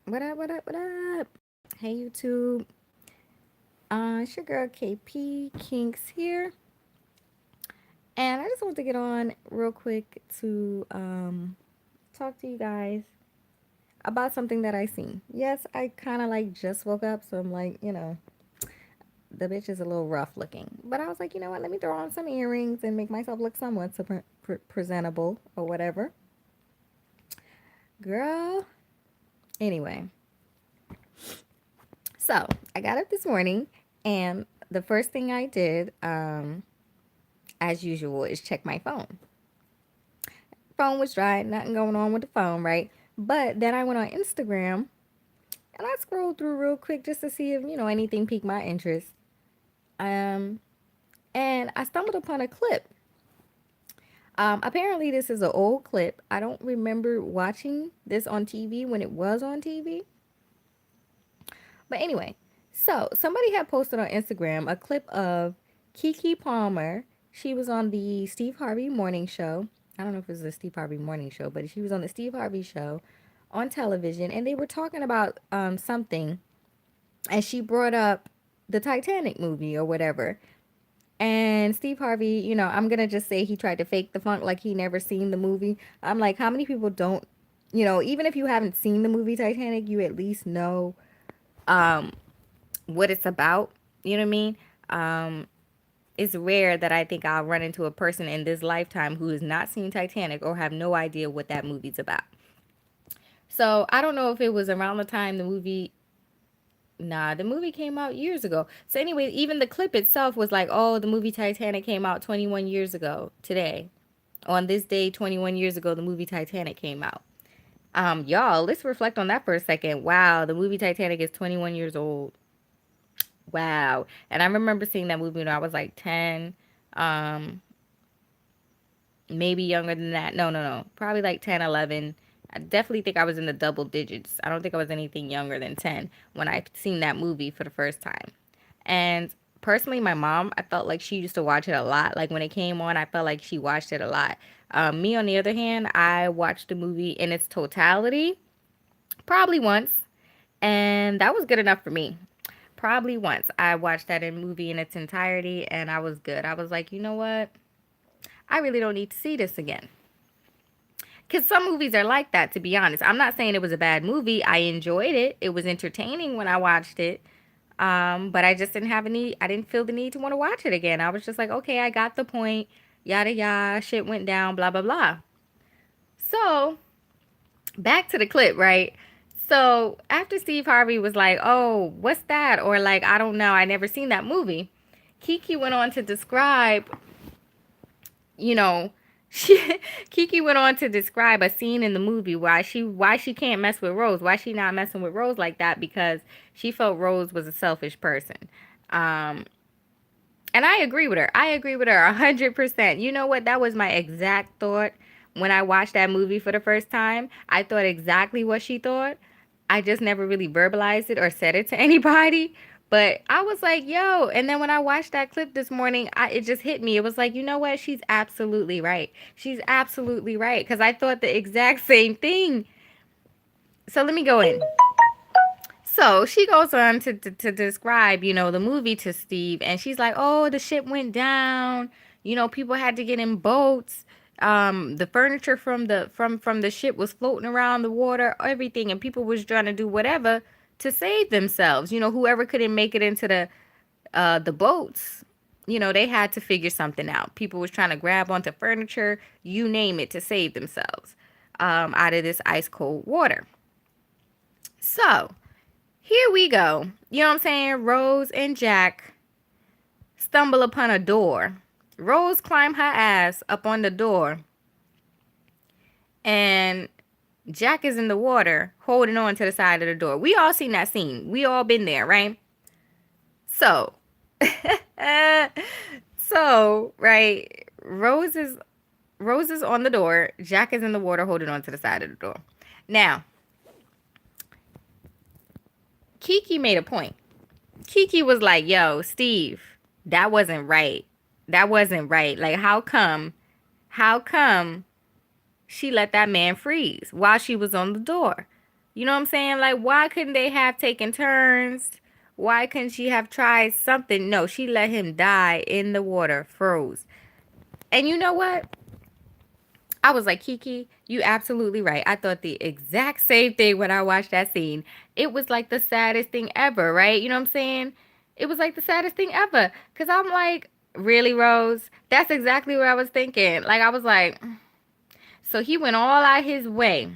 What up, what up, what up? Hey, YouTube. It's your girl KP Kinks here. And I just want to get on real quick to talk to you guys about something that I seen. Yes, I kind of like just woke up, so I'm like, the bitch is a little rough looking. But I was like, you know what? Let me throw on some earrings and make myself look somewhat presentable or whatever. Girl. Anyway, so I got up this morning and the first thing I did, as usual, is check my phone. Phone was dry, nothing going on with the phone, right? But then I went on Instagram and I scrolled through real quick just to see if, anything piqued my interest. Um, and I stumbled upon a clip. Apparently, this is an old clip. I don't remember watching this on TV when it was on TV. But anyway, so somebody had posted on Instagram a clip of Keke Palmer. She was on the Steve Harvey morning show. I don't know if it was the Steve Harvey morning show, but she was on the Steve Harvey show on television, and they were talking about something, and she brought up the Titanic movie or whatever. And Steve Harvey, I'm gonna just say he tried to fake the funk like he never seen the movie. I'm like, how many people don't, even if you haven't seen the movie Titanic, you at least know um, what it's about. You know what I mean? It's rare that I think I'll run into a person in this lifetime who has not seen Titanic or have no idea what that movie's about. So I don't know if it was around the time the movie. Nah, the movie came out years ago. So anyway, even the clip itself was like, oh, the movie Titanic came out 21 years ago today. On this day, 21 years ago, the movie Titanic came out. Y'all, let's reflect on that for a second. Wow, the movie Titanic is 21 years old. Wow. And I remember seeing that movie when I was like 10, um, maybe younger than that. No, no, no. Probably like 10, 11. I definitely think I was in the double digits. I don't think I was anything younger than 10 when I seen that movie for the first time. And personally, my mom, I felt like she used to watch it a lot. Like when it came on, I felt like she watched it a lot. Me, on the other hand, I watched the movie in its totality probably once, and that was good enough for me. Probably once. I watched that movie in its entirety and I was good. I was like, you know what? I really don't need to see this again. Because some movies are like that, to be honest. I'm not saying it was a bad movie. I enjoyed it. It was entertaining when I watched it. But I just didn't have any, I didn't feel the need to want to watch it again. I was just like, okay, I got the point. Yada yada, shit went down, blah, blah, blah. So, back to the clip, right? So, after Steve Harvey was like, oh, what's that? Or like, I don't know, I never seen that movie. Keke went on to describe, you know, she Keke went on to describe a scene in the movie why she can't mess with Rose, why she not messing with Rose like that, because she felt Rose was a selfish person. Um, and I agree with her. I agree with her 100%. You know what? That was my exact thought when I watched that movie for the first time. I thought exactly what she thought. I just never really verbalized it or said it to anybody. But I was like, yo. And then when I watched that clip this morning, it just hit me. It was like, you know what? She's absolutely right. She's absolutely right. Because I thought the exact same thing. So let me go in. So she goes on to describe, the movie to Steve, and she's like, "Oh, the ship went down. People had to get in boats. The furniture from the ship was floating around the water, everything, and people was trying to do whatever to save themselves. Whoever couldn't make it into the boats, they had to figure something out. People was trying to grab onto furniture, you name it, to save themselves out of this ice cold water. So." Here we go. You know what I'm saying? Rose and Jack stumble upon a door. Rose climbed her ass up on the door. And Jack is in the water holding on to the side of the door. We all seen that scene. We all been there, right? So, right, Rose is on the door. Jack is in the water holding on to the side of the door. Now, Keke made a point. Keke was like, yo, Steve, that wasn't right. That wasn't right. Like, how come she let that man freeze while she was on the door? You know what I'm saying? Like, why couldn't they have taken turns? Why couldn't she have tried something? No, she let him die in the water, froze. And you know what? I was like, Keke, you absolutely right. I thought the exact same thing when I watched that scene. It was like the saddest thing ever, right? You know what I'm saying? It was like the saddest thing ever. Because I'm like, really, Rose? That's exactly what I was thinking. Like, I was like, so he went all out his way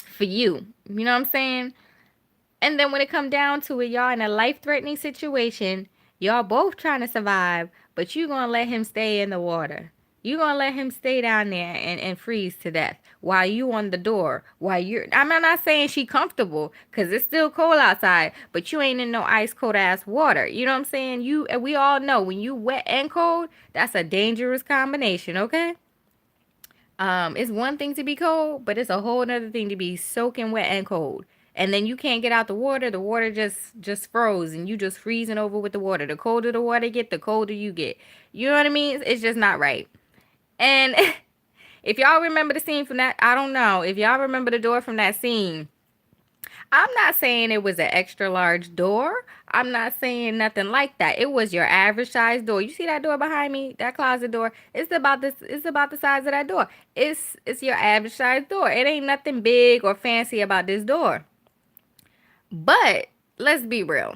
for you. You know what I'm saying? And then when it come down to it, y'all in a life-threatening situation, y'all both trying to survive, but you gonna let him stay in the water. You gonna let him stay down there and freeze to death while you on the door. While you're, I'm not saying she comfortable, cause it's still cold outside, but you ain't in no ice cold ass water. You know what I'm saying? You and we all know when you wet and cold, that's a dangerous combination. Okay. It's one thing to be cold, but it's a whole other thing to be soaking wet and cold. And then you can't get out the water just froze and you just freezing over with the water. The colder the water get, the colder you get. You know what I mean? It's just not right. And if y'all remember the scene from that, I don't know. If y'all remember the door from that scene, I'm not saying it was an extra large door. I'm not saying nothing like that. It was your average size door. You see that door behind me? That closet door? It's about this it's about the size of that door. It's your average size door. It ain't nothing big or fancy about this door. But let's be real.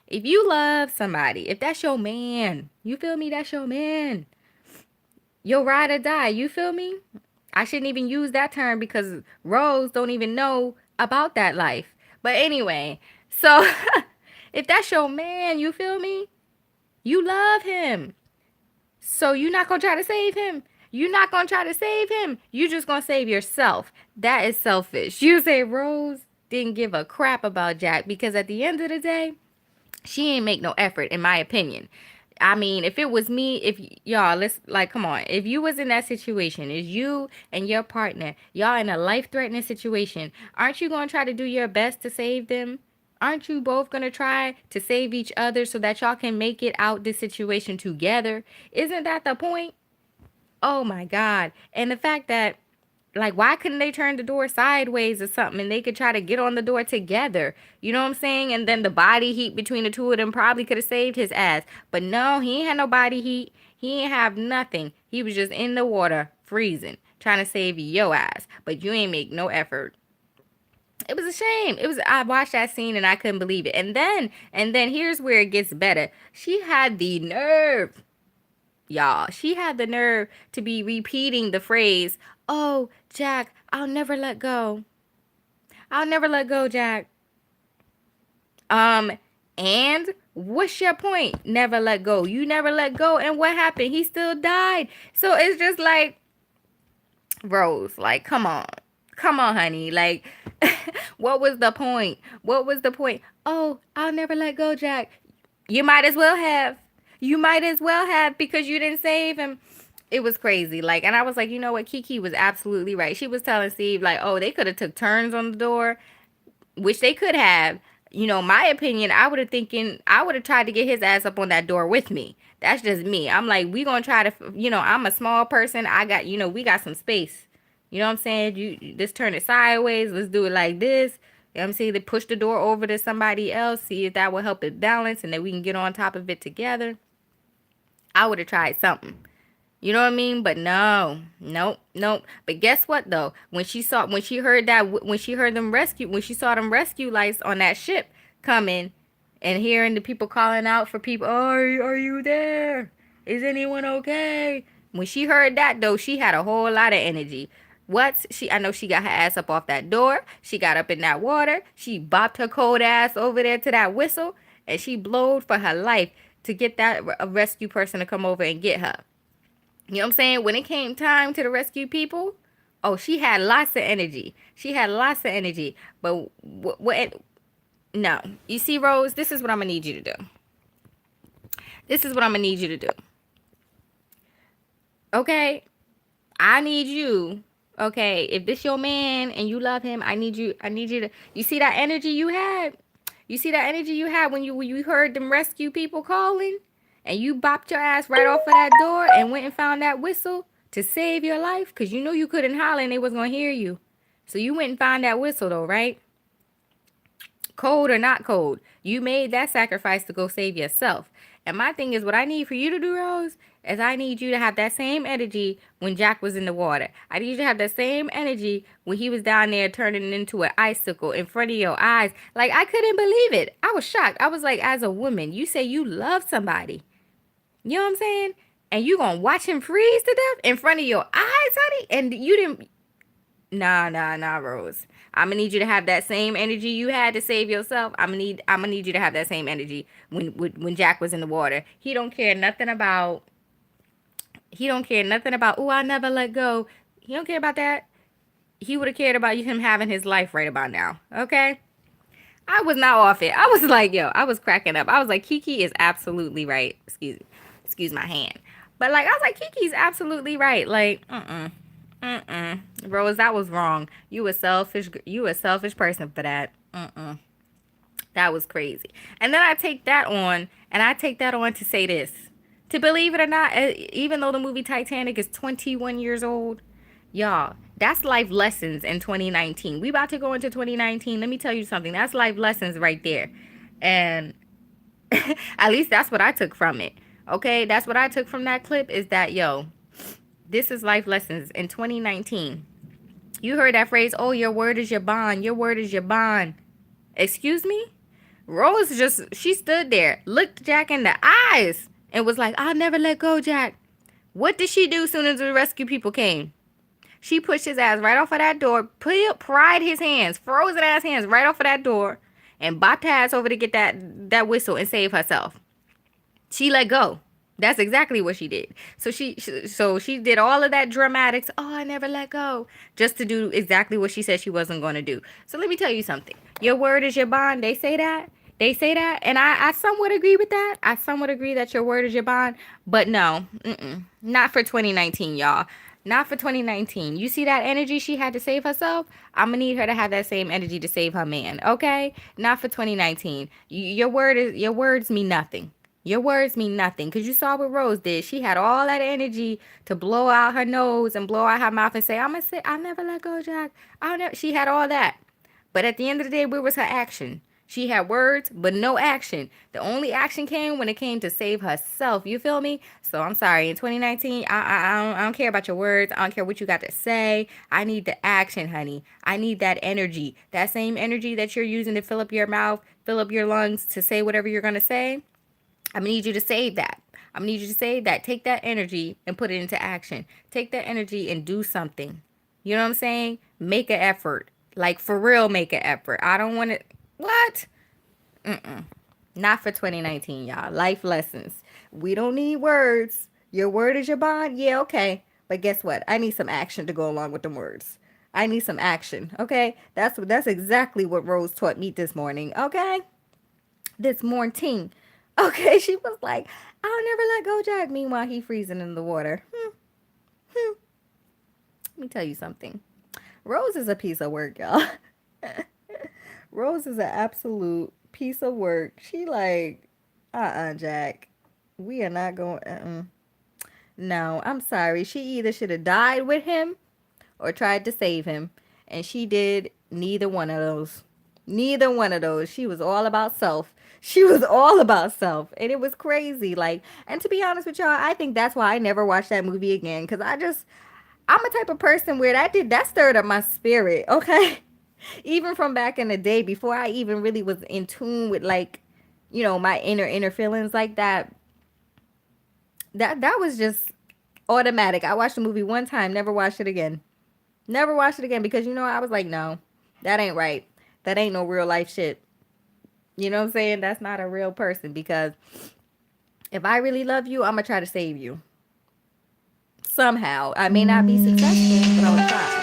If you love somebody, if that's your man, you feel me? That's your man. You'll ride or die. You feel me? I shouldn't even use that term because Rose don't even know about that life. But anyway, so if that's your man, you feel me? You love him. So you're not going to try to save him. You're not going to try to save him. You just going to save yourself. That is selfish. You say Rose didn't give a crap about Jack because at the end of the day, she ain't make no effort, in my opinion. I mean, if it was me, if y'all, let's like, come on. If you was in that situation, is you and your partner, y'all in a life-threatening situation, aren't you going to try to do your best to save them? Aren't you both going to try to save each other so that y'all can make it out this situation together? Isn't that the point? Oh my God. And the fact that like why couldn't they turn the door sideways or something and they could try to get on the door together? You know what I'm saying? And then the body heat between the two of them probably could have saved his ass. But no, he ain't had no body heat. He ain't have nothing. He was just in the water freezing trying to save your ass. But you ain't make no effort. It was a shame. It was I watched that scene and I couldn't believe it. And then here's where it gets better. She had the nerve, y'all. She had the nerve to be repeating the phrase, "Oh, Jack, I'll never let go. I'll never let go, Jack." Um, and what's your point? Never let go. You never let go, and what happened? He still died. So it's just like, Rose, like, come on. Come on, honey. Like, what was the point? What was the point? Oh, I'll never let go, Jack. You might as well have. You might as well have because you didn't save him. It was crazy. Like, and I was like, you know what? Keke was absolutely right. She was telling Steve, like, oh, they could have took turns on the door, which they could have. You know, my opinion, I would have tried to get his ass up on that door with me. That's just me. I'm like, we gonna try to, I'm a small person. I got, we got some space. You know what I'm saying? Just turn it sideways. Let's do it like this. You know what I'm saying? They push the door over to somebody else. See if that will help it balance, and then we can get on top of it together. I would have tried something. You know what I mean? But no, nope, nope. But guess what though? When she heard that, when she heard them rescue, when she saw them rescue lights on that ship coming, and hearing the people calling out for people, oh, are you there? Is anyone okay? When she heard that though, she had a whole lot of energy. I know she got her ass up off that door. She got up in that water. She bopped her cold ass over there to that whistle, and she blowed for her life to get that rescue person to come over and get her. You know what I'm saying? When it came time to the rescue people, oh, she had lots of energy. She had lots of energy. But what? No. You see, Rose, this is what I'm going to need you to do. This is what I'm going to need you to do. Okay? I need you. Okay? If this your man and you love him, I need you to, you see that energy you had? You see that energy you had when you heard them rescue people calling? And you bopped your ass right off of that door and went and found that whistle to save your life? Because you knew you couldn't holler and they was going to hear you. So you went and found that whistle though, right? Cold or not cold, you made that sacrifice to go save yourself. And my thing is, what I need for you to do, Rose, is I need you to have that same energy when Jack was in the water. I need you to have that same energy when he was down there turning into an icicle in front of your eyes. Like, I couldn't believe it. I was shocked. I was like, as a woman, you say you love somebody. You know what I'm saying? And you gonna watch him freeze to death in front of your eyes, honey? And you didn't. Nah, Rose. I'm gonna need you to have that same energy you had to save yourself. I'm gonna need you to have that same energy when Jack was in the water. He don't care nothing about. Oh, I never let go. He don't care about that. He would have cared about him having his life right about now. Okay. I was not off it. I was like, yo, I was cracking up. I was like, Keke is absolutely right. Excuse my hand. But like, I was like, Keke's absolutely right. Like, Rose, that was wrong. You a selfish. You a selfish person for that. That was crazy. And then I take that on to say this. To believe it or not, even though the movie Titanic is 21 years old, y'all, that's life lessons in 2019. We about to go into 2019. Let me tell you something. That's life lessons right there. And at least that's what I took from it. Okay? That's what I took from that clip is that, yo, this is life lessons in 2019. You heard that phrase, oh, your word is your bond. Your word is your bond. Excuse me? Rose she stood there, looked Jack in the eyes, and was like, I'll never let go, Jack. What did she do as soon as the rescue people came? She pushed his ass right off of that door, pried his hands, frozen ass hands right off of that door, and bopped her ass over to get that whistle and save herself. She let go. That's exactly what she did. So she did all of that dramatics. Oh, I never let go, just to do exactly what she said she wasn't going to do. So let me tell you something. Your word is your bond. They say that. And I somewhat agree with that. I somewhat agree that your word is your bond. But no, not for 2019, y'all. Not for 2019. You see that energy she had to save herself? I'm gonna need her to have that same energy to save her man. Okay? Not for 2019. Your words mean nothing. Your words mean nothing because you saw what Rose did. She had all that energy to blow out her nose and blow out her mouth and say, "I'm gonna say, I'll never let go, Jack. I'll never." She had all that, but at the end of the day, where was her action? She had words, but no action. The only action came when it came to save herself. You feel me? So I'm sorry. In 2019, I don't care about your words. I don't care what you got to say. I need the action, honey. I need that energy. That same energy that you're using to fill up your mouth, fill up your lungs to say whatever you're going to say. I'm going to need you to save that. I'm going to need you to save that. Take that energy and put it into action. Take that energy and do something. You know what I'm saying? Make an effort. Like, for real, make an effort. I don't want to. What? Not for 2019, y'all. Life lessons. We don't need words. Your word is your bond? Yeah, okay. But guess what? I need some action to go along with them words. I need some action, okay? That's exactly what Rose taught me this morning, okay? This morning. Okay, she was like, I'll never let go, Jack. Meanwhile, he freezing in the water. Let me tell you something. Rose is a piece of work, y'all. Rose is an absolute piece of work. She like, Jack. We are not going, No, I'm sorry. She either should have died with him or tried to save him. And she did neither one of those. Neither one of those. She was all about self. She was all about self. And it was crazy. Like, and to be honest with y'all, I think that's why I never watched that movie again. Cause I'm a type of person where that stirred up my spirit. Okay. Even from back in the day before I even really was in tune with like, my inner feelings like that. That was just automatic. I watched the movie one time, never watched it again. Never watched it again because I was like, no, that ain't right. That ain't no real life shit. You know what I'm saying? That's not a real person because if I really love you, I'm gonna try to save you. Somehow. I may not be successful, but I'll try.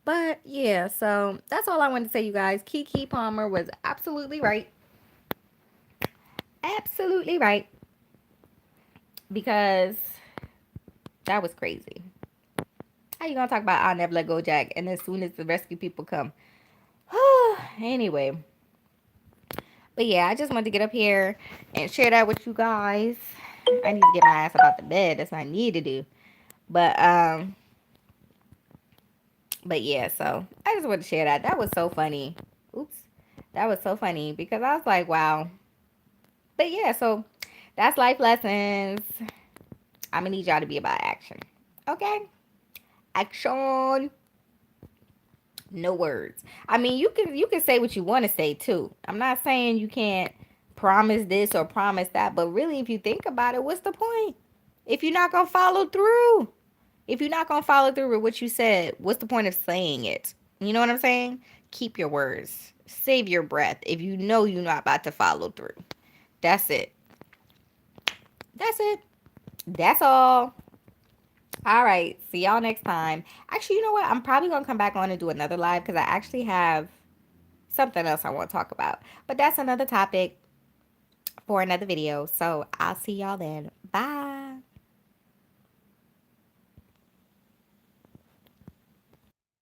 But yeah, so that's all I wanted to say, you guys. Keke Palmer was absolutely right. Absolutely right. Because that was crazy. How you gonna talk about I'll never let go, Jack, and as soon as the rescue people come? Anyway. But yeah, I just wanted to get up here and share that with you guys. I need to get my ass about the bed. That's what I need to do. But but yeah, so I just want to share that. That was so funny. Oops. That was so funny because I was like, wow. But yeah, so that's life lessons. I'm gonna need y'all to be about action. Okay? Action. No words. I mean, you can say what you want to say too. I'm not saying you can't promise this or promise that, but really if you think about it, what's the point? If you're not gonna follow through. If you're not gonna follow through with what you said, what's the point of saying it? You know what I'm saying? Keep your words. Save your breath if you know you're not about to follow through. That's it. That's it. That's all. All right. See y'all next time. Actually, you know what? I'm probably gonna come back on and do another live because I actually have something else I want to talk about. But that's another topic for another video. So I'll see y'all then. Bye.